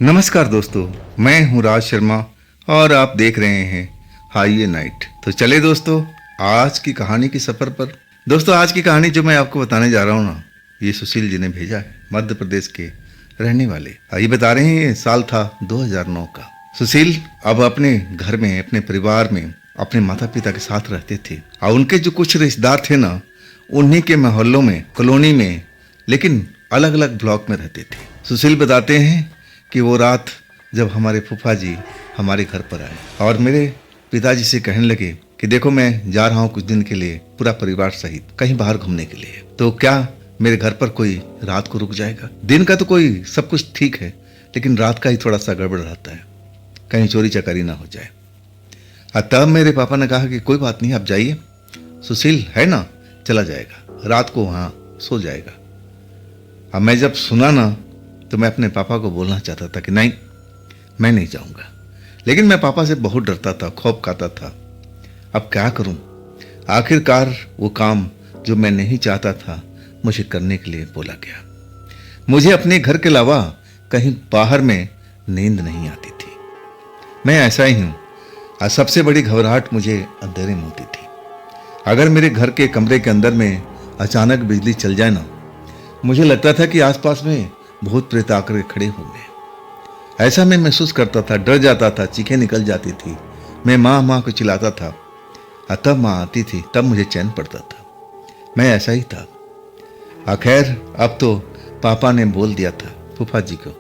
नमस्कार दोस्तों, मैं हूं राज शर्मा और आप देख रहे हैं हाई नाइट। तो चले दोस्तों आज की कहानी के सफ़र पर। दोस्तों आज की कहानी जो मैं आपको बताने जा रहा हूं ना, ये सुशील जी ने भेजा है। मध्य प्रदेश के रहने वाले ये बता रहे हैं, ये साल था 2009 का। सुशील अब अपने घर में, अपने परिवार में, अपने माता पिता के साथ रहते थे और उनके जो कुछ रिश्तेदार थे ना, उन्हीं के मोहल्लों में, कॉलोनी में, लेकिन अलग अलग ब्लॉक में रहते थे। सुशील बताते हैं कि वो रात जब हमारे फूफा जी हमारे घर पर आए और मेरे पिताजी से कहने लगे कि देखो मैं जा रहा हूँ कुछ दिन के लिए, पूरा परिवार सहित कहीं बाहर घूमने के लिए, तो क्या मेरे घर पर कोई रात को रुक जाएगा? दिन का तो कोई सब कुछ ठीक है, लेकिन रात का ही थोड़ा सा गड़बड़ रहता है, कहीं चोरी चकारी ना हो जाए। तब मेरे पापा ने कहा कि कोई बात नहीं, आप जाइए, सुशील है ना, चला जाएगा, रात को वहाँ सो जाएगा। अब मैं जब सुना ना तो मैं अपने पापा को बोलना चाहता था कि नहीं, मैं नहीं जाऊंगा, लेकिन मैं पापा से बहुत डरता था, खौफ खाता था। अब क्या करूं? आखिरकार वो काम जो मैं नहीं चाहता था मुझे करने के लिए बोला गया। मुझे अपने घर के अलावा कहीं बाहर में नींद नहीं आती थी। मैं ऐसा ही हूं और सबसे बड़ी घबराहट मुझे अंधेरे में होती थी। अगर मेरे घर के कमरे के अंदर में अचानक बिजली चल जाए ना, मुझे लगता था कि आसपास में भूत प्रेत आकर खड़े होंगे। ऐसा मैं महसूस करता था, डर जाता था, चीखें निकल जाती थी। मैं माँ माँ को चिल्लाता था और तब माँ आती थी, तब मुझे चैन पड़ता था। मैं ऐसा ही था। आखिर अब तो पापा ने बोल दिया था फूफा जी को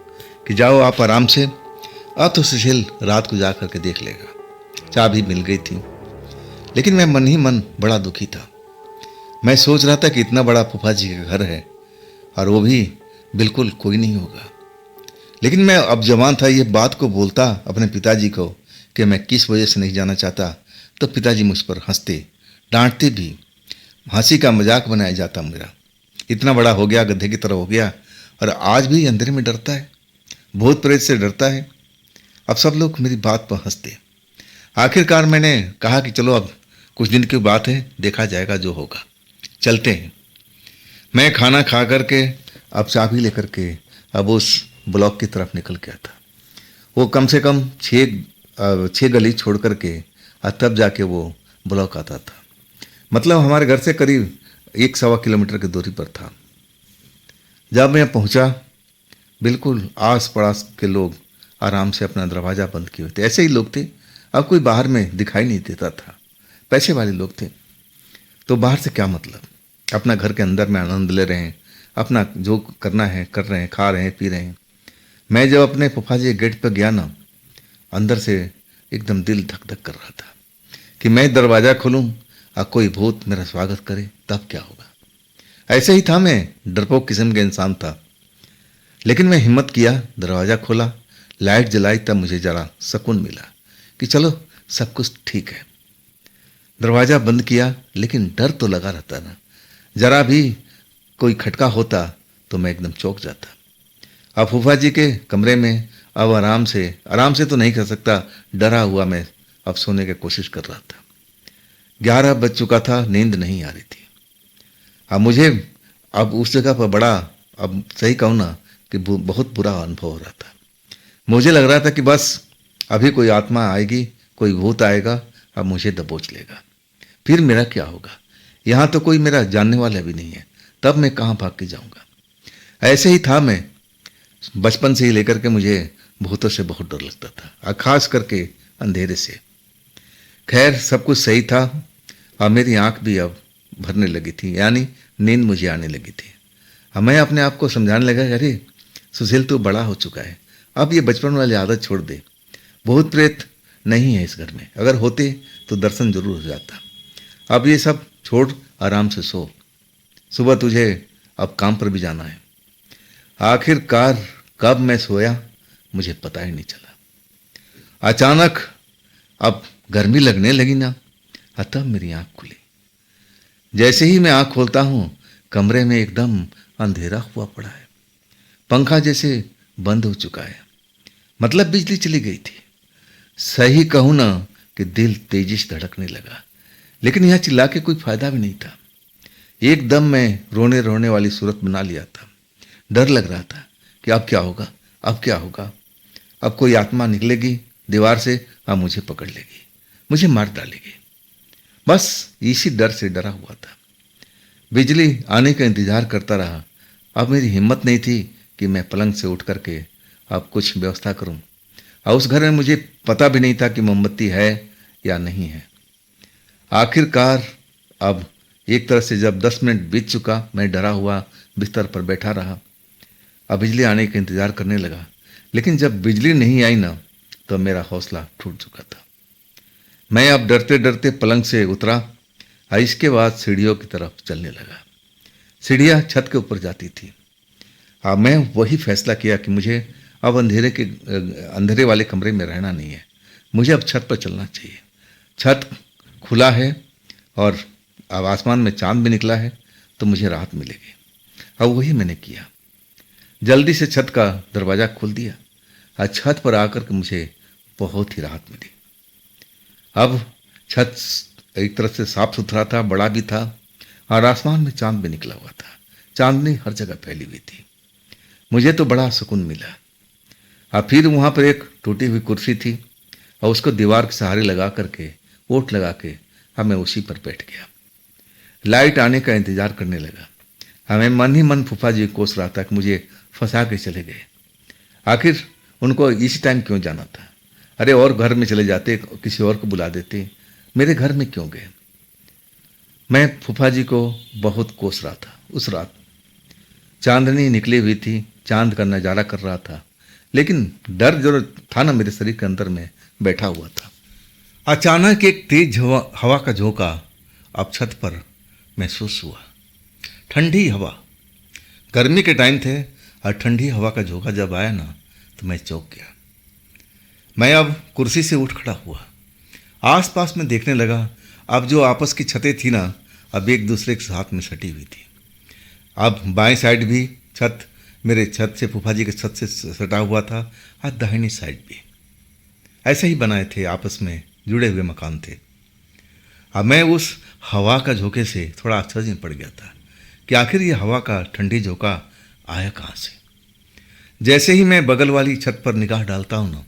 कि जाओ आप आराम से, अब तो सुशील रात को जा करके देख लेगा। चाबी मिल गई थी, लेकिन मैं मन ही मन बड़ा दुखी था। मैं सोच रहा था कि इतना बड़ा फूफा जी का घर है और वो भी बिल्कुल कोई नहीं होगा। लेकिन मैं अब जवान था, ये बात को बोलता अपने पिताजी को कि मैं किस वजह से नहीं जाना चाहता, तो पिताजी मुझ पर हंसते, डांटते भी, हंसी का मजाक बनाया जाता। मेरा इतना बड़ा हो गया, गधे की तरह हो गया और आज भी अंधेरे में डरता है, भूत प्रेत से डरता है। अब सब लोग मेरी बात पर हंसते। आखिरकार मैंने कहा कि चलो अब कुछ दिन की बात है, देखा जाएगा जो होगा, चलते हैं। मैं खाना खा करके अब चाबी लेकर के अब उस ब्लॉक की तरफ निकल गया था। वो कम से कम छः गली छोड़ करके तब जाके वो ब्लॉक आता था। मतलब हमारे घर से करीब 1-1.25 किलोमीटर की दूरी पर था। जब मैं पहुंचा, बिल्कुल आस पड़ोस के लोग आराम से अपना दरवाज़ा बंद किए हुए थे। ऐसे ही लोग थे, अब कोई बाहर में दिखाई नहीं देता था। पैसे वाले लोग थे, तो बाहर से क्या मतलब, अपना घर के अंदर में आनंद ले रहे हैं, अपना जो करना है कर रहे हैं, खा रहे हैं, पी रहे हैं। मैं जब अपने फूफा जी गेट पर गया ना, अंदर से एकदम दिल धक धक कर रहा था कि मैं दरवाज़ा खोलूं और कोई भूत मेरा स्वागत करे, तब क्या होगा। ऐसे ही था, मैं डरपोक किस्म का इंसान था। लेकिन मैं हिम्मत किया, दरवाज़ा खोला, लाइट जलाई, तब मुझे ज़रा सुकून मिला कि चलो सब कुछ ठीक है। दरवाज़ा बंद किया, लेकिन डर तो लगा रहता ना, जरा भी कोई खटका होता तो मैं एकदम चौंक जाता। अब फूफा जी के कमरे में अब आराम से तो नहीं कर सकता, डरा हुआ मैं अब सोने की कोशिश कर रहा था। 11 बज चुका था, नींद नहीं आ रही थी। अब मुझे अब उस जगह पर बड़ा, अब सही कहूँ ना कि बहुत बुरा अनुभव हो रहा था। मुझे लग रहा था कि बस अभी कोई आत्मा आएगी, कोई भूत आएगा, अब मुझे दबोच लेगा, फिर मेरा क्या होगा। यहाँ तो कोई मेरा जानने वाला भी नहीं है, तब मैं कहाँ भाग के जाऊँगा। ऐसे ही था मैं, बचपन से ही लेकर के मुझे भूतों से बहुत डर लगता था, और खास करके अंधेरे से। खैर सब कुछ सही था और मेरी आंख भी अब भरने लगी थी, यानी नींद मुझे आने लगी थी। अब मैं अपने आप को समझाने लगा, अरे सुशील तू बड़ा हो चुका है, अब ये बचपन वाली आदत छोड़ दे। भूत प्रेत नहीं है इस घर में, अगर होते तो दर्शन जरूर हो जाता। अब ये सब छोड़, आराम से सो, सुबह तुझे अब काम पर भी जाना है। आखिरकार कब मैं सोया मुझे पता ही नहीं चला। अचानक अब गर्मी लगने लगी ना, तब मेरी आंख खुली। जैसे ही मैं आंख खोलता हूं, कमरे में एकदम अंधेरा हुआ पड़ा है, पंखा जैसे बंद हो चुका है, मतलब बिजली चली गई थी। सही कहूं ना कि दिल तेजी से धड़कने लगा, लेकिन यहां चिल्ला के कोई फायदा भी नहीं था। एकदम मैं रोने रोने वाली सूरत बना लिया था। डर लग रहा था कि अब क्या होगा, अब क्या होगा। अब कोई आत्मा निकलेगी दीवार से और मुझे पकड़ लेगी, मुझे मार डालेगी। बस इसी डर से डरा हुआ था। बिजली आने का इंतजार करता रहा। अब मेरी हिम्मत नहीं थी कि मैं पलंग से उठ करके अब कुछ व्यवस्था करूं। और उस घर में मुझे पता भी नहीं था कि मोमबत्ती है या नहीं है। आखिरकार अब एक तरह से जब 10 मिनट बीत चुका, मैं डरा हुआ बिस्तर पर बैठा रहा। अब बिजली आने का इंतजार करने लगा, लेकिन जब बिजली नहीं आई ना, तो मेरा हौसला टूट चुका था। मैं अब डरते डरते पलंग से उतरा और इसके बाद सीढ़ियों की तरफ चलने लगा। सीढ़ियाँ छत के ऊपर जाती थी। अब मैं वही फैसला किया कि मुझे अब अंधेरे वाले कमरे में रहना नहीं है, मुझे अब छत पर चलना चाहिए। छत खुला है और अब आसमान में चांद भी निकला है, तो मुझे राहत मिलेगी। अब वही मैंने किया। जल्दी से छत का दरवाज़ा खोल दिया और छत पर आकर के मुझे बहुत ही राहत मिली। अब छत एक तरह से साफ सुथरा था, बड़ा भी था और आसमान में चांद भी निकला हुआ था। चांदनी हर जगह फैली हुई थी। मुझे तो बड़ा सुकून मिला। और फिर वहाँ पर एक टूटी हुई कुर्सी थी और उसको दीवार के सहारे लगा करके, ओट लगा के, अब मैं उसी पर बैठ गया। लाइट आने का इंतजार करने लगा। हमें मन ही मन फूफा जी कोस रहा था कि मुझे फंसा के चले गए। आखिर उनको इसी टाइम क्यों जाना था? अरे और घर में चले जाते, किसी और को बुला देते, मेरे घर में क्यों गए? मैं फूफा जी को बहुत कोस रहा था। उस रात चांदनी निकली हुई थी, चांद का नज़ारा कर रहा था, लेकिन डर जो था ना मेरे शरीर के अंदर में बैठा हुआ था। अचानक एक तेज हवा का झोंका अब छत पर महसूस हुआ। ठंडी हवा, गर्मी के टाइम थे और ठंडी हवा का झोंका जब आया ना, तो मैं चौंक गया। मैं अब कुर्सी से उठ खड़ा हुआ, आसपास में देखने लगा। अब जो आपस की छतें थी ना, अब एक दूसरे के साथ में सटी हुई थी। अब बाएं साइड भी छत मेरे छत से, फूफा जी के छत से सटा हुआ था और दाहिनी साइड भी। ऐसे ही बनाए थे, आपस में जुड़े हुए मकान थे। अब मैं उस हवा का झोंके से थोड़ा आश्चर्य में पड़ गया था कि आखिर ये हवा का ठंडी झोंका आया कहाँ से। जैसे ही मैं बगल वाली छत पर निगाह डालता हूँ ना,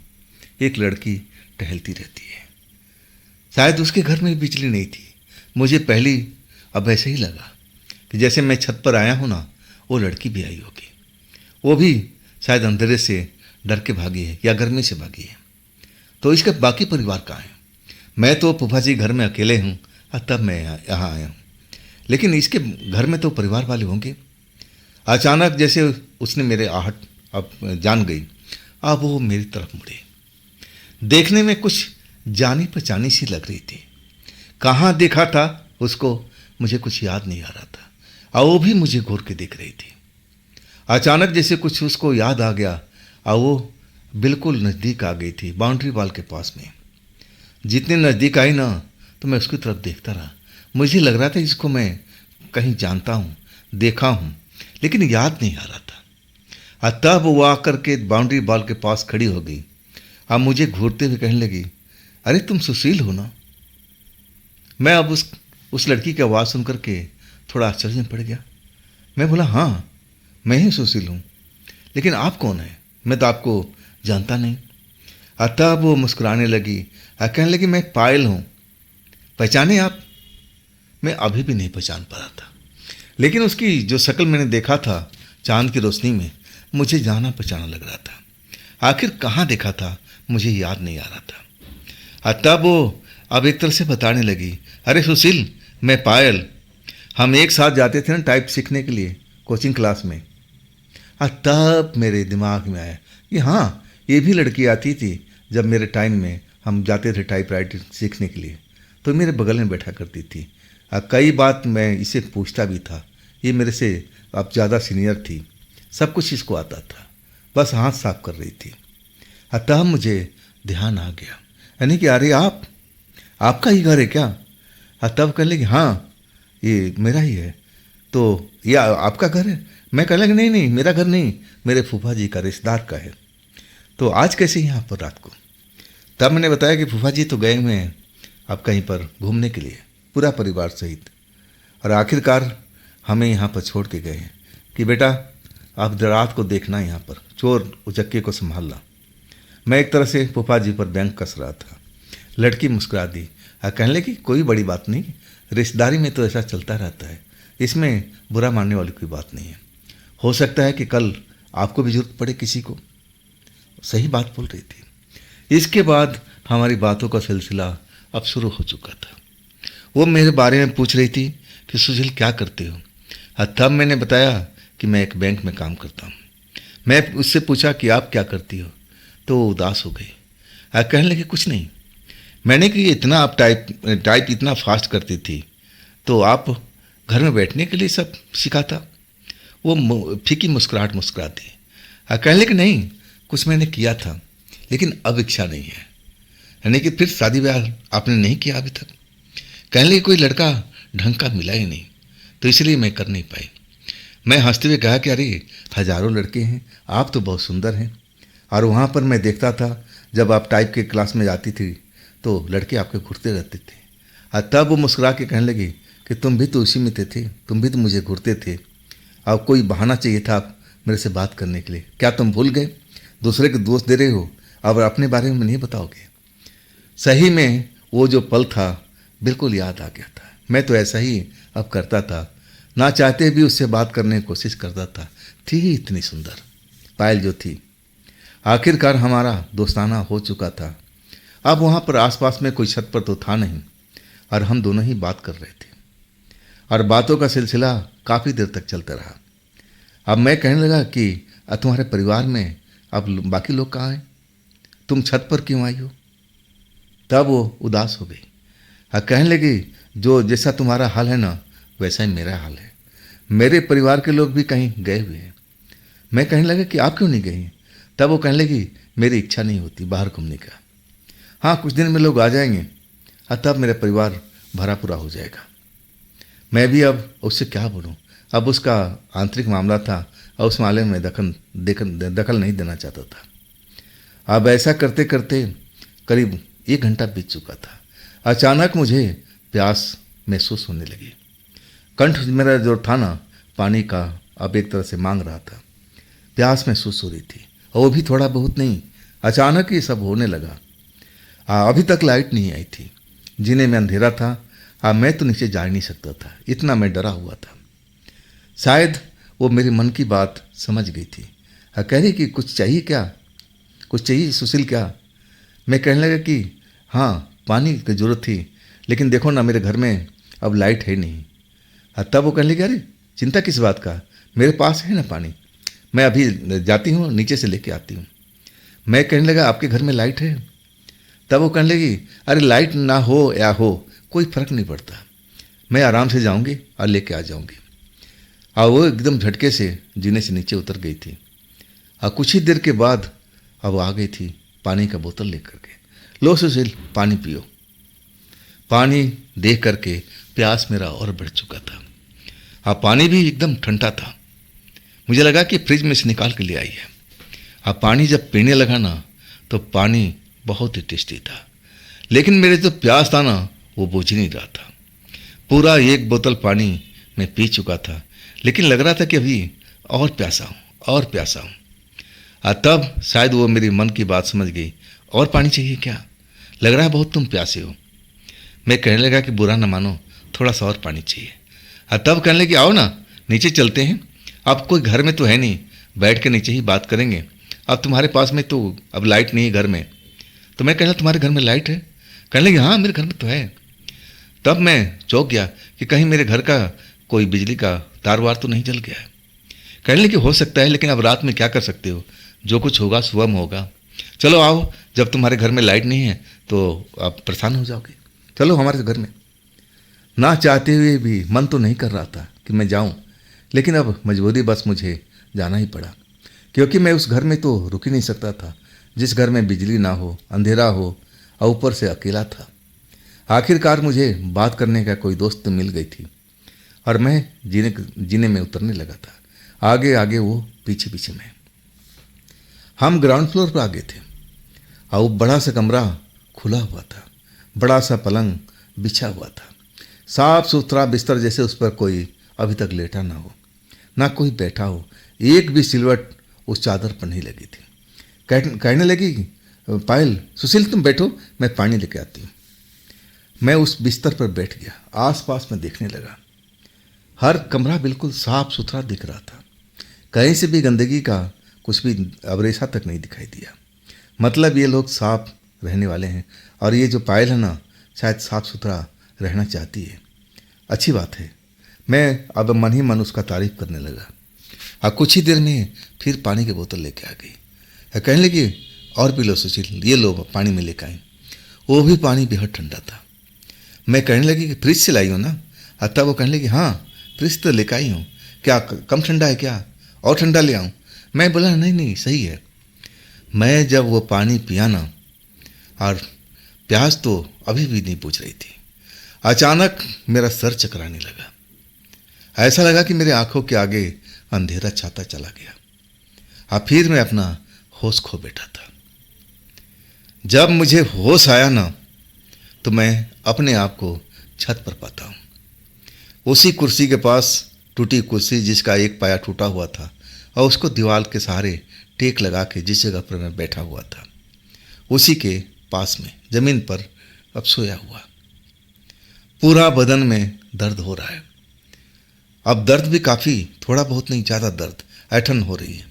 एक लड़की टहलती रहती है। शायद उसके घर में बिजली नहीं थी। मुझे पहली अब ऐसे ही लगा कि जैसे मैं छत पर आया हूँ ना, वो लड़की भी आई होगी। वो भी शायद अंधेरे से डर के भागी है या गर्मी से भागी है। तो इसका बाकी परिवार कहाँ है? मैं तो फूफा जी घर में अकेले हूँ और तब मैं यहाँ आया हूँ, लेकिन इसके घर में तो परिवार वाले होंगे। अचानक जैसे उसने मेरे आहट अब जान गई, अब वो मेरी तरफ मुड़े। देखने में कुछ जानी पहचानी सी लग रही थी। कहाँ देखा था उसको मुझे कुछ याद नहीं आ रहा था, और वो भी मुझे घूर के देख रही थी। अचानक जैसे कुछ उसको याद आ गया और वो बिल्कुल नज़दीक आ गई थी, बाउंड्री वॉल के पास में। जितने नज़दीक आई ना, तो मैं उसकी तरफ देखता रहा। मुझे लग रहा था इसको मैं कहीं जानता हूँ, देखा हूँ, लेकिन याद नहीं आ रहा था। और तब वो आकर के बाउंड्री वॉल के पास खड़ी हो गई। अब मुझे घूरते हुए कहने लगी, अरे तुम सुशील हो ना? मैं अब उस लड़की की आवाज़ सुन करके थोड़ा आश्चर्य में पड़ गया। मैं बोला, हाँ मैं ही सुशील हूँ, लेकिन आप कौन हैं? मैं तो आपको जानता नहीं। तब वो मुस्कुराने लगी और कहने लगी, मैं पायल हूँ, पहचाने आप? मैं अभी भी नहीं पहचान पा रहा था, लेकिन उसकी जो शक्ल मैंने देखा था चांद की रोशनी में, मुझे जाना पहचाना लग रहा था। आखिर कहाँ देखा था मुझे याद नहीं आ रहा था। तब वो अब एक तरह से बताने लगी, अरे सुशील, मैं पायल, हम एक साथ जाते थे ना टाइप सीखने के लिए कोचिंग क्लास में। तब मेरे दिमाग में आया कि हाँ, ये भी लड़की आती थी जब मेरे टाइम में हम जाते थे टाइप राइटिंग सीखने के लिए, तो मेरे बगल में बैठा करती थी। कई बात मैं इसे पूछता भी था। ये मेरे से अब ज़्यादा सीनियर थी, सब कुछ इसको आता था, बस हाथ साफ कर रही थी। तब मुझे ध्यान आ गया, यानी कि अरे आपका ही घर है क्या? तब कहने लगी, हाँ ये मेरा ही है। तो ये आपका घर है? मैं कहने लगा, नहीं मेरा घर नहीं, मेरे फूफा जी का, रिश्तेदार का है। तो आज कैसे यहाँ पर रात को? तब मैंने बताया कि फूफा जी तो गए हुए हैं अब कहीं पर घूमने के लिए, पूरा परिवार सहित, और आखिरकार हमें यहाँ पर छोड़ के गए हैं कि बेटा आप रात को देखना यहाँ पर, चोर उचक्के को संभालना। मैं एक तरह से फूफा जी पर बैंक कस रहा था। लड़की मुस्कुरा दी और कहने लगी कोई बड़ी बात नहीं, रिश्तेदारी में तो ऐसा चलता रहता है, इसमें बुरा मानने वाली कोई बात नहीं है। हो सकता है कि कल आपको भी जरूरत पड़े किसी को। सही बात बोल रही थी। इसके बाद हमारी बातों का सिलसिला अब शुरू हो चुका था। वो मेरे बारे में पूछ रही थी कि सुशील क्या करते हो, और तब मैंने बताया कि मैं एक बैंक में काम करता हूँ। मैं उससे पूछा कि आप क्या करती हो, तो वो उदास हो गई और कहने लगी कुछ नहीं। मैंने कि इतना आप टाइप इतना फास्ट करती थी तो आप घर में बैठने के लिए सब सिखाता। वो फीकी मुस्कुराहट मुस्कुराती और कहने लगी नहीं, कुछ मैंने किया था लेकिन अब इच्छा नहीं है। यानी कि फिर शादी ब्याह आपने नहीं किया अभी तक। कहने लगी कोई लड़का ढंग का मिला ही नहीं, तो इसलिए मैं कर नहीं पाई। मैं हंसते हुए कहा कि अरे हजारों लड़के हैं, आप तो बहुत सुंदर हैं। और वहाँ पर मैं देखता था जब आप टाइप के क्लास में जाती थी तो लड़के आपके घूरते रहते थे। और तब वो मुस्कुरा के कहने लगी कि तुम भी तो उसी में थे, तुम भी तो मुझे घूरते थे। अब कोई बहाना चाहिए था मेरे से बात करने के लिए। क्या तुम भूल गए? दूसरे के दोस्त दे रहे हो और अपने बारे में नहीं बताओगे? सही में वो जो पल था बिल्कुल याद आ गया था। मैं तो ऐसा ही अब करता था, ना चाहते भी उससे बात करने की कोशिश करता था। थी ही इतनी सुंदर पायल जो थी। आखिरकार हमारा दोस्ताना हो चुका था। अब वहाँ पर आसपास में कोई छत पर तो था नहीं और हम दोनों ही बात कर रहे थे और बातों का सिलसिला काफ़ी देर तक चलता रहा। अब मैं कहने लगा कि तुम्हारे परिवार में अब बाकी लोग कहाँ हैं, तुम छत पर क्यों आई हो? तब वो उदास हो गई और कहने लगी जो जैसा तुम्हारा हाल है ना वैसा ही मेरा हाल है। मेरे परिवार के लोग भी कहीं गए हुए हैं। मैं कहने लगा कि आप क्यों नहीं गई? तब वो कहने लगी मेरी इच्छा नहीं होती बाहर घूमने का। हाँ, कुछ दिन में लोग आ जाएंगे और तब मेरा परिवार भरा पूरा हो जाएगा। मैं भी अब उससे क्या बोलूँ, अब उसका आंतरिक मामला था और उस मामले में दखल नहीं देना चाहता था। अब ऐसा करते करते करीब 1 घंटा बीत चुका था। अचानक मुझे प्यास महसूस होने लगी। कंठ मेरा जो था ना पानी का अब एक तरह से मांग रहा था। प्यास महसूस हो रही थी और वो भी थोड़ा बहुत नहीं, अचानक ही सब होने लगा। अभी तक लाइट नहीं आई थी, जीने में अंधेरा था। मैं तो नीचे जा ही नहीं सकता था, इतना मैं डरा हुआ था। शायद वो मेरे मन की बात समझ गई थी। कह रही कि कुछ चाहिए क्या, कुछ चाहिए सुशील क्या? मैं कहने लगा कि हाँ पानी की ज़रूरत थी, लेकिन देखो ना मेरे घर में अब लाइट है नहीं। तब वो कहने लगी अरे चिंता किस बात का, मेरे पास है ना पानी, मैं अभी जाती हूँ नीचे से लेके आती हूँ। मैं कहने लगा आपके घर में लाइट है? तब वो कहने लगी अरे लाइट ना हो या हो कोई फ़र्क नहीं पड़ता, मैं आराम से जाऊँगी और लेके आ जाऊँगी। और वो एकदम झटके से जीने से नीचे उतर गई थी। और कुछ ही देर के बाद अब आ गई थी पानी का बोतल लेकर के। लो सुशील पानी पियो। पानी देख करके प्यास मेरा और बढ़ चुका था। पानी भी एकदम ठंडा था। मुझे लगा कि फ्रिज में से निकाल के ले आई है। पानी जब पीने लगा ना तो पानी बहुत ही टेस्टी था, लेकिन मेरे जो प्यास था ना वो बुझ नहीं रहा था। पूरा 1 बोतल पानी मैं पी चुका था, लेकिन लग रहा था कि अभी और प्यासा हूँ और प्यासा हूँ। तब शायद वो मेरी मन की बात समझ गई। और पानी चाहिए क्या? लग रहा है बहुत तुम प्यासे हो। मैं कहने लगा कि बुरा ना मानो, थोड़ा सा और पानी चाहिए। तब कहने लगे आओ ना नीचे चलते हैं, अब कोई घर में तो है नहीं, बैठ के नीचे ही बात करेंगे। अब तुम्हारे पास में तो अब लाइट नहीं है घर में। तो मैं कहना तुम्हारे घर में लाइट है? कहने लगे हाँ मेरे घर में तो है। तब मैं चौंक गया कि कहीं मेरे घर का कोई बिजली का तार वार तो नहीं जल गया है। कहने लगे हो सकता है, लेकिन अब रात में क्या कर सकते हो, जो कुछ होगा सुबह में होगा। चलो आओ, जब तुम्हारे घर में लाइट नहीं है तो आप परेशान हो जाओगे, चलो हमारे घर में। ना चाहते हुए भी मन तो नहीं कर रहा था कि मैं जाऊं, लेकिन अब मजबूरी बस मुझे जाना ही पड़ा, क्योंकि मैं उस घर में तो रुक ही नहीं सकता था जिस घर में बिजली ना हो, अंधेरा हो और ऊपर से अकेला था। आखिरकार मुझे बात करने का कोई दोस्त मिल गई थी और मैं जीने में उतरने लगा था। आगे आगे वो पीछे पीछे मैं। हम ग्राउंड फ्लोर पर आ गए थे और वो बड़ा सा कमरा खुला हुआ था, बड़ा सा पलंग बिछा हुआ था, साफ सुथरा बिस्तर, जैसे उस पर कोई अभी तक लेटा ना हो, ना कोई बैठा हो। एक भी सिलवट उस चादर पर नहीं लगी थी। कहने लगी पायल, सुशील तुम बैठो, मैं पानी लेके आती हूँ। मैं उस बिस्तर पर बैठ गया, आसपास में देखने लगा। हर कमरा बिल्कुल साफ सुथरा दिख रहा था, कहीं से भी गंदगी का कुछ भी अवरेषा तक नहीं दिखाई दिया। मतलब ये लोग साफ रहने वाले हैं, और ये जो पायल है ना, शायद साफ सुथरा रहना चाहती है। अच्छी बात है। मैं अब मन ही मन उसका तारीफ करने लगा। और कुछ ही देर में फिर पानी की बोतल लेके आ गई। कहने लगी, और पी लो सुशील, ये लो पानी में लेकर आई। वो भी पानी बेहद ठंडा था। मैं कहने लगी कि फ्रिज से लाई हो ना? तब वो कहने लगी, हाँ फ्रिज तो लेकर आई हूँ, क्या कम ठंडा है क्या, और ठंडा ले आऊँ? मैं बोला, नहीं नहीं सही है। मैं जब वो पानी पिया ना, और प्यास तो अभी भी नहीं बुझ रही थी, अचानक मेरा सर चकराने लगा। ऐसा लगा कि मेरे आंखों के आगे अंधेरा छाता चला गया। और फिर मैं अपना होश खो बैठा था। जब मुझे होश आया ना, तो मैं अपने आप को छत पर पाता हूँ, उसी कुर्सी के पास, टूटी कुर्सी जिसका एक पाया टूटा हुआ था, और उसको दीवार के सहारे टेक लगा के जिस जगह पर मैं बैठा हुआ था, उसी के पास में जमीन पर अब सोया हुआ। पूरा बदन में दर्द हो रहा है। अब दर्द भी काफ़ी, थोड़ा बहुत नहीं, ज़्यादा दर्द, ऐठन हो रही है।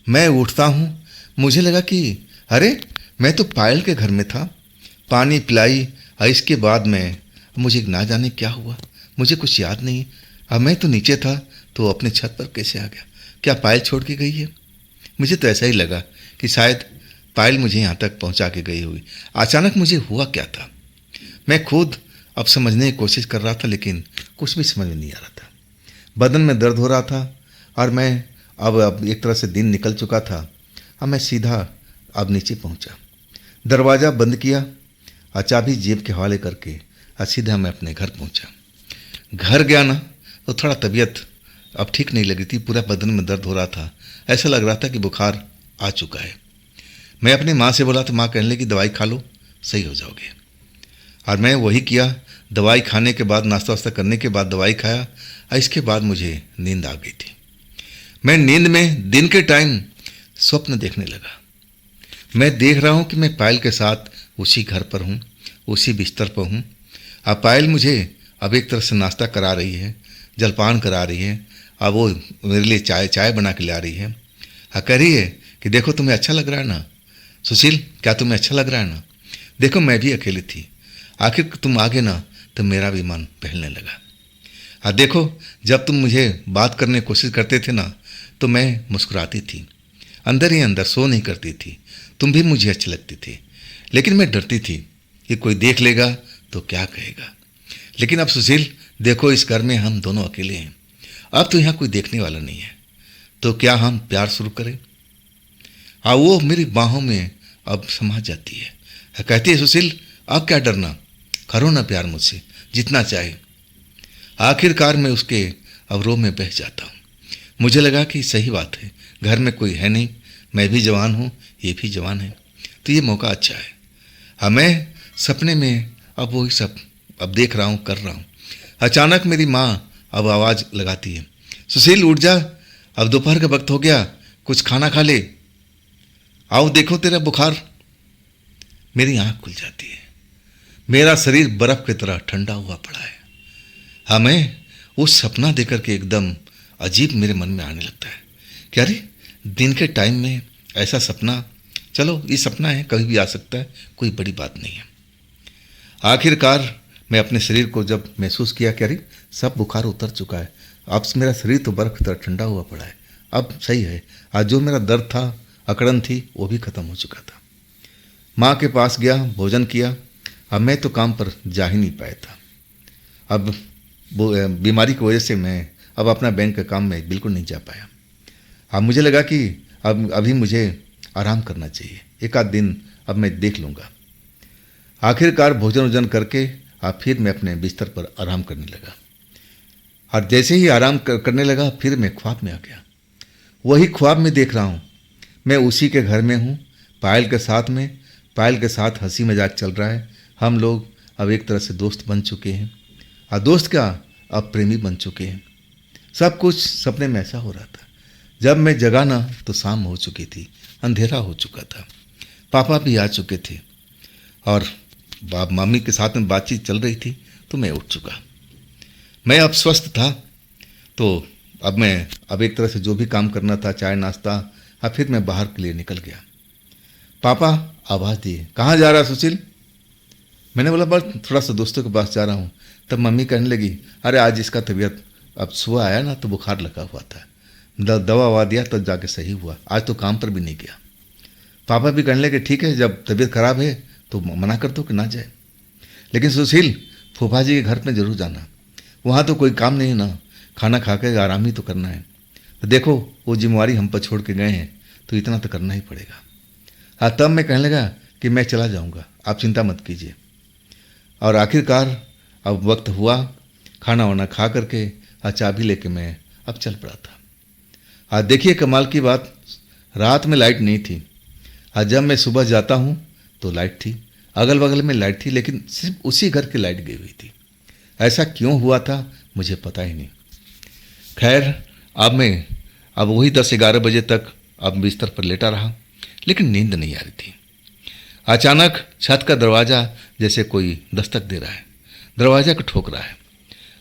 मैं उठता हूँ, मुझे लगा कि अरे मैं तो पायल के घर में था, पानी पिलाई, और इसके बाद मुझे ना जाने क्या हुआ, मुझे कुछ याद नहीं। अब मैं तो नीचे था, तो अपने छत पर कैसे आ गया? क्या पायल छोड़ के गई है? मुझे तो ऐसा ही लगा कि शायद पायल मुझे यहाँ तक पहुँचा के गई हुई। अचानक मुझे हुआ क्या था, मैं खुद अब समझने की कोशिश कर रहा था, लेकिन कुछ भी समझ में नहीं आ रहा था। बदन में दर्द हो रहा था, और मैं अब एक तरह से दिन निकल चुका था। अब मैं सीधा अब नीचे पहुँचा, दरवाज़ा बंद किया, और चाबी जेब के हवाले करके और सीधा मैं अपने घर पहुँचा। घर गया ना, तो थोड़ा तबीयत अब ठीक नहीं लगी थी, पूरा बदन में दर्द हो रहा था, ऐसा लग रहा था कि बुखार आ चुका है। मैं अपनी माँ से बोला, तो माँ कहने लगी दवाई खा लो, सही हो जाओगे। और मैं वही किया। दवाई खाने के बाद, नाश्ता वास्ता करने के बाद दवाई खाया, और इसके बाद मुझे नींद आ गई थी। मैं नींद में दिन के टाइम स्वप्न देखने लगा। मैं देख रहा हूँ कि मैं पायल के साथ उसी घर पर हूँ, उसी बिस्तर पर हूँ। अब पायल मुझे अब एक तरह से नाश्ता करा रही है, जलपान करा रही है, अब वो मेरे लिए चाय बना के ला रही है। कह रही है कि देखो तुम्हें अच्छा लग रहा है ना सुशील, क्या तुम्हें अच्छा लग रहा है ना? देखो मैं भी अकेली थी, आखिर तुम आ गए ना, तो मेरा भी मन बहलने लगा। देखो जब तुम मुझे बात करने की कोशिश करते थे ना, तो मैं मुस्कुराती थी, अंदर ही अंदर सो नहीं करती थी। तुम भी मुझे अच्छी लगती थी, लेकिन मैं डरती थी कि कोई देख लेगा तो क्या कहेगा। लेकिन अब सुशील देखो, इस घर में हम दोनों अकेले हैं, अब तो यहाँ कोई देखने वाला नहीं है, तो क्या हम प्यार शुरू करें? वो मेरी बाहों में अब समा जाती है, कहती है सुशील अब क्या डरना, करो ना प्यार मुझसे जितना चाहे। आखिरकार मैं उसके अवरोह में बह जाता हूँ। मुझे लगा कि सही बात है, घर में कोई है नहीं, मैं भी जवान हूँ, ये भी जवान है, तो ये मौका अच्छा है। मैं सपने में अब वही सब अब देख रहा हूँ, कर रहा हूँ। अचानक मेरी माँ अब आवाज़ लगाती है, सुशील उठ जा, अब दोपहर का वक्त हो गया, कुछ खाना खा ले, आओ देखो तेरा बुखार। मेरी आँख खुल जाती है, मेरा शरीर बर्फ़ की तरह ठंडा हुआ पड़ा है। मैं उस सपना देखकर के एकदम अजीब मेरे मन में आने लगता है कि अरे दिन के टाइम में ऐसा सपना, चलो ये सपना है, कभी भी आ सकता है, कोई बड़ी बात नहीं है। आखिरकार मैं अपने शरीर को जब महसूस किया कि अरे सब बुखार उतर चुका है, अब मेरा शरीर तो बर्फ़ की तरह ठंडा हुआ पड़ा है, अब सही है। आज जो मेरा दर्द था, अकड़न थी, वो भी ख़त्म हो चुका था। माँ के पास गया, भोजन किया। अब मैं तो काम पर जा ही नहीं पाया था। अब वो बीमारी की वजह से मैं अब अपना बैंक का काम में बिल्कुल नहीं जा पाया। अब मुझे लगा कि अब अभी मुझे आराम करना चाहिए, एक आध दिन अब मैं देख लूँगा। आखिरकार भोजन वोजन करके अब फिर मैं अपने बिस्तर पर आराम करने लगा। और जैसे ही आराम करने लगा, फिर मैं ख्वाब में आ गया। वही ख्वाब में देख रहा हूँ, मैं उसी के घर में हूँ, पायल के साथ में, पायल के साथ हंसी मजाक चल रहा है। हम लोग अब एक तरह से दोस्त बन चुके हैं, और दोस्त क्या, अब प्रेमी बन चुके हैं। सब कुछ सपने में ऐसा हो रहा था। जब मैं जगा ना, तो शाम हो चुकी थी, अंधेरा हो चुका था। पापा भी आ चुके थे और मम्मी के साथ में बातचीत चल रही थी, तो मैं उठ चुका। मैं अब स्वस्थ था, तो अब एक तरह से जो भी काम करना था, चाय नाश्ता, अब फिर मैं बाहर के लिए निकल गया। पापा आवाज़ दिए, कहाँ जा रहा सुशील? मैंने बोला बस थोड़ा सा दोस्तों के पास जा रहा हूँ। तब मम्मी कहने लगी, अरे आज इसका तबीयत, अब सुबह आया ना तो बुखार लगा हुआ था, दवा ववा दिया तब जाके सही हुआ, आज तो काम पर भी नहीं गया। पापा भी कहने लगे, ठीक है जब तबीयत खराब है तो मना कर दो कि ना जाए, लेकिन सुशील फूफा जी के घर में ज़रूर जाना, वहाँ तो कोई काम नहीं ना, खाना खा के आराम ही तो करना है। तो देखो वो जिम्मेवारी हम पर छोड़ के गए हैं तो इतना तो करना ही पड़ेगा। हाँ, तब मैं कहने लगा कि मैं चला जाऊँगा, आप चिंता मत कीजिए। और आखिरकार अब वक्त हुआ, खाना वाना खा करके चाबी लेके मैं अब चल पड़ा था। देखिए कमाल की बात, रात में लाइट नहीं थी। जब मैं सुबह जाता हूँ तो लाइट थी, अगल बगल में लाइट थी, लेकिन सिर्फ उसी घर की लाइट गई हुई थी। ऐसा क्यों हुआ था मुझे पता ही नहीं। खैर अब वही 10-11 बजे तक अब बिस्तर पर लेटा रहा, लेकिन नींद नहीं आ रही थी। अचानक छत का दरवाज़ा जैसे कोई दस्तक दे रहा है, दरवाज़ा को ठोक रहा है।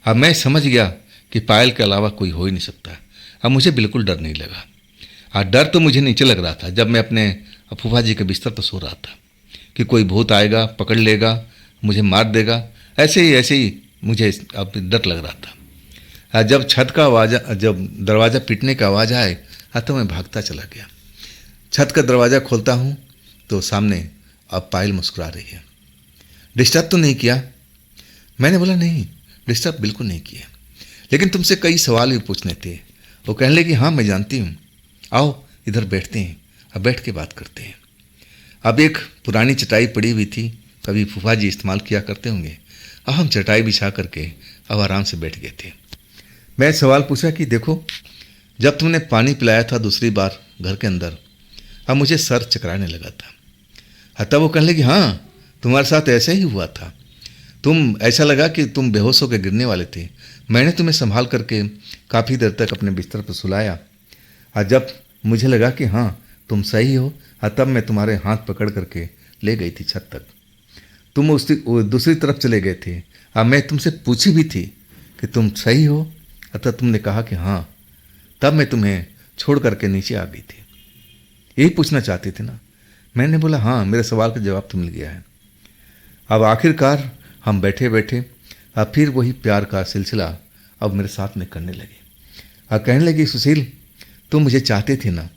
अब मैं समझ गया कि पायल के अलावा कोई हो ही नहीं सकता। अब मुझे बिल्कुल डर नहीं लगा। डर तो मुझे नीचे लग रहा था जब मैं अपने फूफा जी के बिस्तर पर सो रहा था कि कोई भूत आएगा, पकड़ लेगा, मुझे मार देगा, ऐसे ही मुझे अब डर लग रहा था। जब दरवाज़ा पीटने का आवाज़ आए तो मैं भागता चला गया। छत का दरवाज़ा खोलता हूँ तो सामने अब पायल मुस्कुरा रही है। डिस्टर्ब तो नहीं किया? मैंने बोला नहीं, डिस्टर्ब बिल्कुल नहीं किया, लेकिन तुमसे कई सवाल भी पूछने थे। वो कहने लगी, हाँ मैं जानती हूँ, आओ इधर बैठते हैं, अब बैठ के बात करते हैं। अब एक पुरानी चटाई पड़ी हुई थी, कभी फूफा जी इस्तेमाल किया करते होंगे। अब हम चटाई बिछा करके अब आराम से बैठ गए थे। मैं सवाल पूछा कि देखो, जब तुमने पानी पिलाया था दूसरी बार घर के अंदर, अब मुझे सर चकराने लगा था। तब वो कहने लगी, हाँ तुम्हारे साथ ऐसा ही हुआ था, ऐसा लगा कि तुम बेहोश होकर गिरने वाले थे। मैंने तुम्हें संभाल करके काफ़ी देर तक अपने बिस्तर पर सुलाया, और जब मुझे लगा कि हाँ तुम सही हो, तब मैं तुम्हारे हाथ पकड़ करके ले गई थी छत तक। तुम दूसरी तरफ चले गए थे, मैं तुमसे पूछी भी थी कि तुम सही हो, तब तुमने कहा कि हाँ, तब मैं तुम्हें छोड़ करके नीचे आ गई थी। यही पूछना चाहती थी ना? मैंने बोला हाँ, मेरे सवाल का जवाब तो मिल गया है। अब आखिरकार हम बैठे बैठे अब फिर वही प्यार का सिलसिला अब मेरे साथ में करने लगे। अब कहने लगी, सुशील तुम मुझे चाहते थे ना,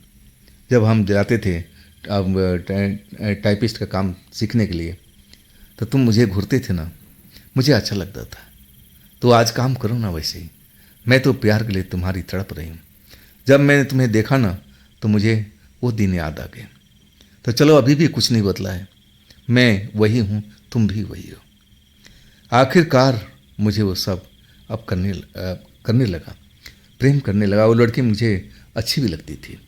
जब हम जाते थे अब टाइपिस्ट का काम सीखने के लिए, तो तुम मुझे घूरते थे ना, मुझे अच्छा लगता था। तो आज काम करो ना वैसे ही। मैं तो प्यार के लिए तुम्हारी तड़प रही हूँ। जब मैंने तुम्हें देखा ना तो मुझे वो दिन याद आ गए। तो चलो अभी भी कुछ नहीं बदला है, मैं वही हूँ, तुम भी वही हो। आखिरकार मुझे वो सब अब करने लगा, प्रेम करने लगा। वो लड़की मुझे अच्छी भी लगती थी।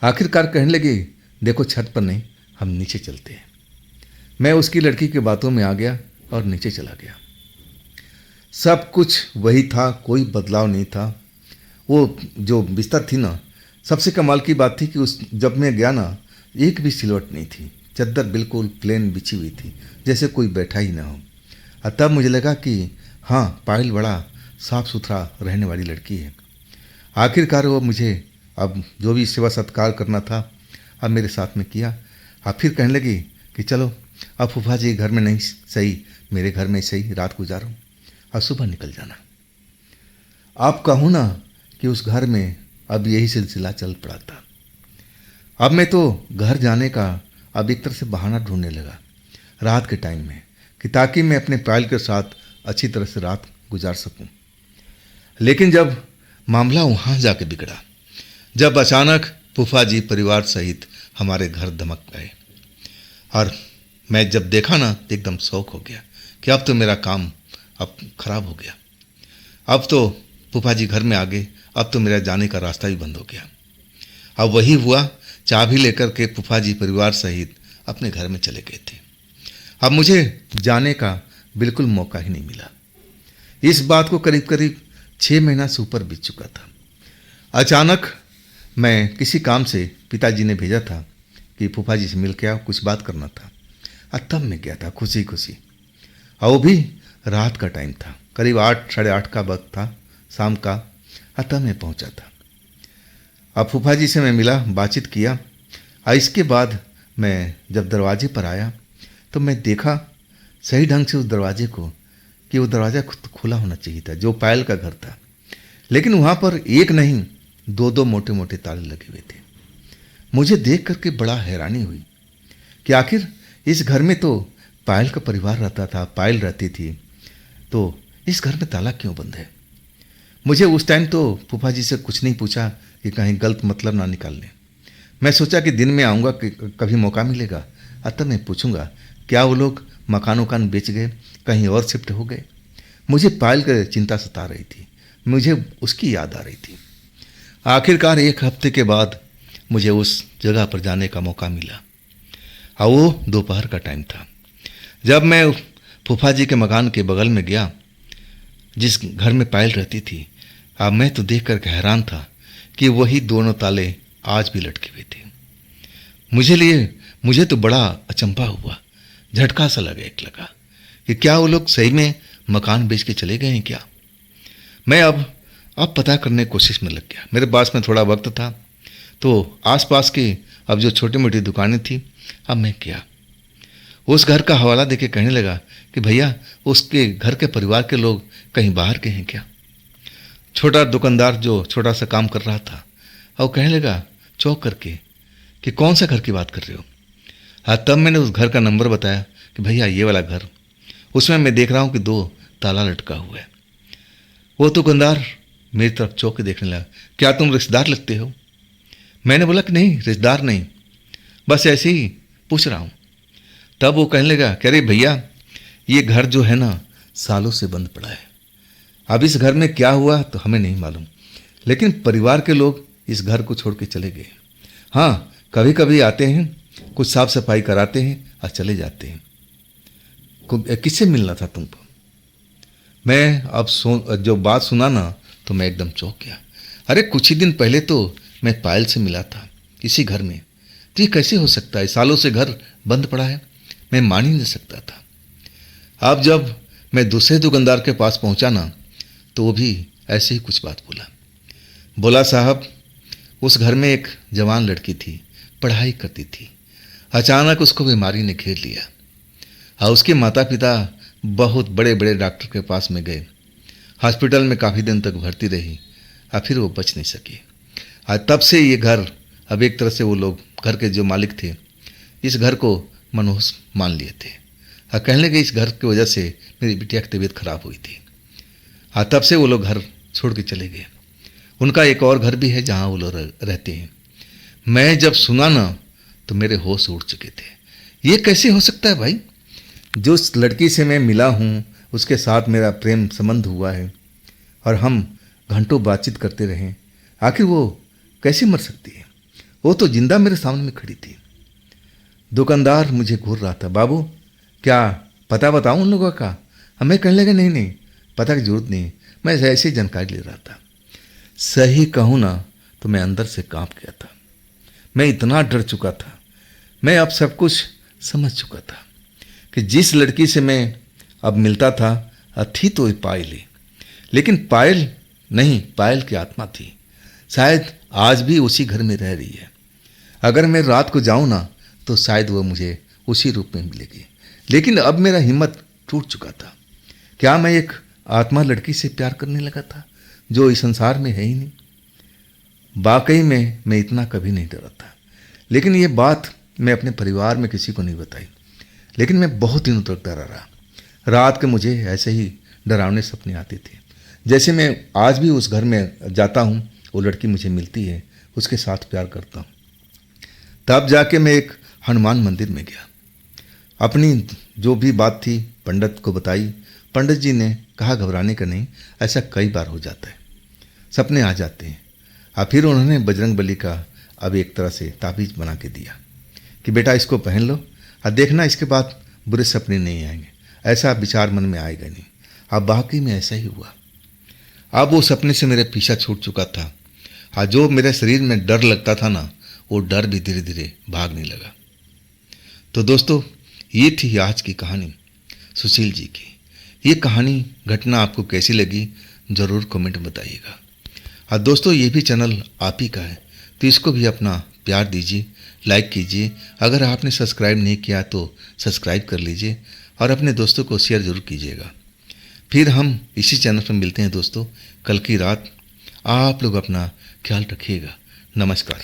आखिरकार कहने लगी, देखो छत पर नहीं, हम नीचे चलते हैं। मैं उसकी लड़की की बातों में आ गया और नीचे चला गया। सब कुछ वही था, कोई बदलाव नहीं था। वो जो बिस्तर थी ना, सबसे कमाल की बात थी कि जब मैं गया ना, एक भी सिलवट नहीं थी, चद्दर बिल्कुल प्लेन बिछी हुई थी, जैसे कोई बैठा ही ना हो। तब मुझे लगा कि हाँ, पायल बड़ा साफ सुथरा रहने वाली लड़की है। आखिरकार वो मुझे अब जो भी सेवा सत्कार करना था अब मेरे साथ में किया। अब फिर कहने लगी कि चलो अब फूफा जी घर में नहीं सही, मेरे घर में सही रात गुजारो और सुबह निकल जाना। आप कहूँ ना कि उस घर में अब यही सिलसिला चल पड़ा था। अब मैं तो घर जाने का अब एक तरह से बहाना ढूंढने लगा रात के टाइम में, कि ताकि मैं अपने पायल के साथ अच्छी तरह से रात गुजार सकूं। लेकिन जब मामला वहाँ जाके बिगड़ा, जब अचानक फूफा जी परिवार सहित हमारे घर धमक गए, और मैं जब देखा ना तो एकदम शौक हो गया कि अब तो मेरा काम अब खराब हो गया। अब तो फूफा जी घर में आ गए, अब तो मेरा जाने का रास्ता भी बंद हो गया। अब वही हुआ, चाबी लेकर के फूफा जी परिवार सहित अपने घर में चले गए थे। अब मुझे जाने का बिल्कुल मौका ही नहीं मिला। इस बात को करीब करीब 6 महीना से ऊपर बीत चुका था। अचानक मैं किसी काम से, पिताजी ने भेजा था कि फूफा जी से मिल के आओ, कुछ बात करना था। तब मैं गया था खुशी खुशी, और वो भी रात का टाइम था, करीब 8 साढ़े 8 का वक्त था शाम का। तब मैं पहुंचा था। अब फूफा जी से मैं मिला, बातचीत किया, और इसके बाद मैं जब दरवाजे पर आया तो मैं देखा सही ढंग से उस दरवाजे को कि वो दरवाज़ा खुला होना चाहिए था, जो पायल का घर था। लेकिन वहाँ पर एक नहीं 2-2 मोटे मोटे ताले लगे हुए थे। मुझे देख करके बड़ा हैरानी हुई कि आखिर इस घर में तो पायल का परिवार रहता था, पायल रहती थी, तो इस घर में ताला क्यों बंद है। मुझे उस टाइम तो फूफा जी से कुछ नहीं पूछा कि कहीं गलत मतलब ना निकाल लें। मैं सोचा कि दिन में आऊँगा कि कभी मौका मिलेगा, तब मैं पूछूंगा क्या वो लोग मकान वकान बेच गए, कहीं और शिफ्ट हो गए। मुझे पायल की चिंता सता रही थी, मुझे उसकी याद आ रही थी। आखिरकार 1 हफ्ते के बाद मुझे उस जगह पर जाने का मौका मिला, और वो दोपहर का टाइम था। जब मैं फूफा जी के मकान के बगल में गया जिस घर में पायल रहती थी, अब मैं तो देख कर हैरान था कि वही दोनों ताले आज भी लटके हुए थे। मुझे तो बड़ा अचंभा हुआ, झटका सा लगा कि क्या वो लोग सही में मकान बेच के चले गए हैं क्या। मैं अब पता करने की कोशिश में लग गया। मेरे पास में थोड़ा वक्त था, तो आसपास के अब जो छोटी मोटी दुकानें थी, अब मैं गया उस घर का हवाला देके कहने लगा कि भैया उसके घर के परिवार के लोग कहीं बाहर के हैं क्या। छोटा दुकानदार जो छोटा सा काम कर रहा था, और कहने लगा चौंक करके कि कौन सा घर की बात कर रहे हो। तब मैंने उस घर का नंबर बताया कि भैया ये वाला घर, उसमें मैं देख रहा हूँ कि 2 ताला लटका हुआ है। वो दुकानदार मेरी तरफ चौंक के देखने लगा, क्या तुम रिश्तेदार लगते हो। मैंने बोला कि नहीं, रिश्तेदार नहीं, बस ऐसे ही पूछ रहा हूँ। तब वो कहने लगा कह रहे भैया ये घर जो है ना सालों से बंद पड़ा है। अब इस घर में क्या हुआ तो हमें नहीं मालूम, लेकिन परिवार के लोग इस घर को छोड़ के चले गए। हाँ, कभी कभी आते हैं, कुछ साफ सफाई कराते हैं और चले जाते हैं। किससे मिलना था तुमको। मैं अब जो बात सुना ना तो मैं एकदम चौंक गया। अरे कुछ ही दिन पहले तो मैं पायल से मिला था इसी घर में, तो ये कैसे हो सकता है, सालों से घर बंद पड़ा है। मैं मान ही नहीं सकता था। अब जब मैं दूसरे दुकानदार के पास पहुंचा ना तो वो भी ऐसे ही कुछ बात बोला साहब उस घर में एक जवान लड़की थी, पढ़ाई करती थी, अचानक उसको बीमारी ने घेर लिया और उसके माता पिता बहुत बड़े बड़े डॉक्टर के पास में गए, हॉस्पिटल में काफ़ी दिन तक भर्ती रही और फिर वो बच नहीं सकी। और तब से ये घर, अब एक तरह से वो लोग घर के जो मालिक थे इस घर को मनहूस मान लिए थे और कहने लगे इस घर की वजह से मेरी बिटिया की तबीयत खराब हुई थी। और तब से वो लोग घर छोड़ के चले गए। उनका एक और घर भी है जहाँ वो लोग रहते हैं। मैं जब सुना ना तो मेरे होश उड़ चुके थे। ये कैसे हो सकता है भाई, जो उस लड़की से मैं मिला हूँ उसके साथ मेरा प्रेम संबंध हुआ है और हम घंटों बातचीत करते रहे, आखिर वो कैसे मर सकती है। वो तो जिंदा मेरे सामने में खड़ी थी। दुकानदार मुझे घूर रहा था, बाबू क्या पता बताऊं उन लोगों का। हमें कहने लगे नहीं नहीं पता की जरूरत नहीं, मैं ऐसे ही जानकारी ले रहा था। सही कहूँ ना तो मैं अंदर से कांप गया था। मैं इतना डर चुका था, मैं अब सब कुछ समझ चुका था कि जिस लड़की से मैं अब मिलता था थी तो पायल ही, लेकिन पायल नहीं, पायल की आत्मा थी। शायद आज भी उसी घर में रह रही है। अगर मैं रात को जाऊं ना तो शायद वो मुझे उसी रूप में मिलेगी। लेकिन अब मेरा हिम्मत टूट चुका था। क्या मैं एक आत्मा लड़की से प्यार करने लगा था जो इस संसार में है ही नहीं। वाकई में मैं इतना कभी नहीं डरा था। लेकिन ये बात मैं अपने परिवार में किसी को नहीं बताई। लेकिन मैं बहुत दिनों तक डरा रहा। रात के मुझे ऐसे ही डरावने सपने आते थे। जैसे मैं आज भी उस घर में जाता हूँ, वो लड़की मुझे मिलती है, उसके साथ प्यार करता हूँ। तब जाके मैं एक हनुमान मंदिर में गया, अपनी जो भी बात थी पंडित को बताई। पंडित जी ने कहा घबराने का नहीं, ऐसा कई बार हो जाता है, सपने आ जाते हैं। और फिर उन्होंने बजरंग बली का अब एक तरह से ताबीज़ बना के दिया कि बेटा इसको पहन लो और देखना इसके बाद बुरे सपने नहीं आएंगे, ऐसा विचार मन में आएगा नहीं। अब बाकी में ऐसा ही हुआ। अब वो सपने से मेरे पीछा छूट चुका था और जो मेरे शरीर में डर लगता था ना वो डर भी धीरे धीरे भागने लगा। तो दोस्तों, ये थी आज की कहानी सुशील जी की। ये कहानी घटना आपको कैसी लगी ज़रूर कमेंट में बताइएगा। और दोस्तों, ये भी चैनल आप ही का है, तो इसको भी अपना प्यार दीजिए, लाइक कीजिए। अगर आपने सब्सक्राइब नहीं किया तो सब्सक्राइब कर लीजिए और अपने दोस्तों को शेयर ज़रूर कीजिएगा। फिर हम इसी चैनल पर मिलते हैं दोस्तों कल की रात। आप लोग अपना ख्याल रखिएगा। नमस्कार।